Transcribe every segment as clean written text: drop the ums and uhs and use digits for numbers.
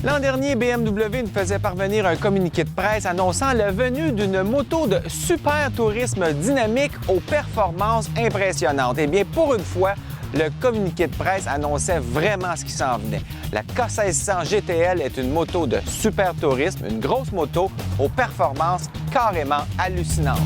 L'an dernier, BMW nous faisait parvenir un communiqué de presse annonçant la venue d'une moto de super tourisme dynamique aux performances impressionnantes. Eh bien, pour une fois, le communiqué de presse annonçait vraiment ce qui s'en venait. La K1600 GTL est une moto de super tourisme, une grosse moto aux performances carrément hallucinantes.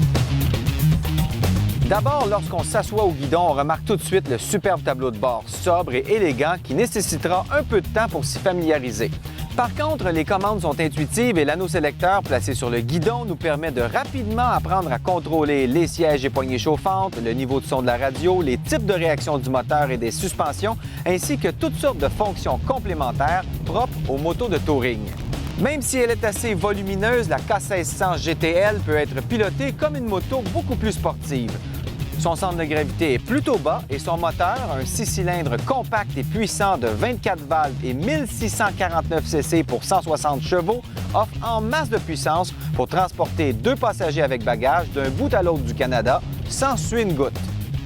D'abord, lorsqu'on s'assoit au guidon, on remarque tout de suite le superbe tableau de bord sobre et élégant qui nécessitera un peu de temps pour s'y familiariser. Par contre, les commandes sont intuitives et l'anneau sélecteur placé sur le guidon nous permet de rapidement apprendre à contrôler les sièges et poignées chauffantes, le niveau de son de la radio, les types de réaction du moteur et des suspensions, ainsi que toutes sortes de fonctions complémentaires propres aux motos de touring. Même si elle est assez volumineuse, la K1600 GTL peut être pilotée comme une moto beaucoup plus sportive. Son centre de gravité est plutôt bas et son moteur, un 6 cylindres compact et puissant de 24 valves et 1649 cc pour 160 chevaux, offre en masse de puissance pour transporter 2 passagers avec bagages d'un bout à l'autre du Canada sans suer une goutte.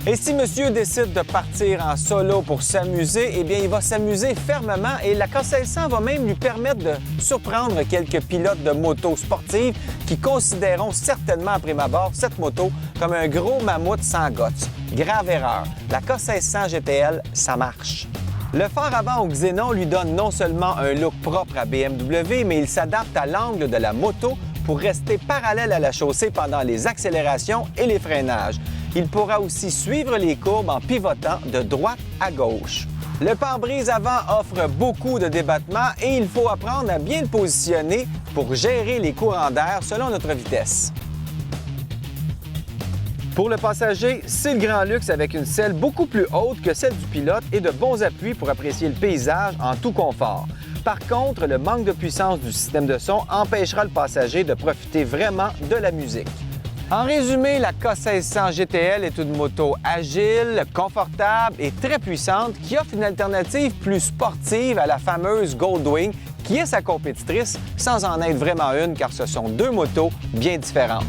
Et si monsieur décide de partir en solo pour s'amuser, eh bien, il va s'amuser fermement et la K1600 va même lui permettre de surprendre quelques pilotes de motos sportives qui considéreront certainement à prime abord cette moto comme un gros mammouth sans guts. Grave erreur. La K1600 GTL, ça marche. Le phare avant au xénon lui donne non seulement un look propre à BMW, mais il s'adapte à l'angle de la moto pour rester parallèle à la chaussée pendant les accélérations et les freinages. Il pourra aussi suivre les courbes en pivotant de droite à gauche. Le pare-brise avant offre beaucoup de débattement et il faut apprendre à bien le positionner pour gérer les courants d'air selon notre vitesse. Pour le passager, c'est le grand luxe avec une selle beaucoup plus haute que celle du pilote et de bons appuis pour apprécier le paysage en tout confort. Par contre, le manque de puissance du système de son empêchera le passager de profiter vraiment de la musique. En résumé, la K1600 GTL est une moto agile, confortable et très puissante qui offre une alternative plus sportive à la fameuse Goldwing qui est sa compétitrice sans en être vraiment une car ce sont deux motos bien différentes.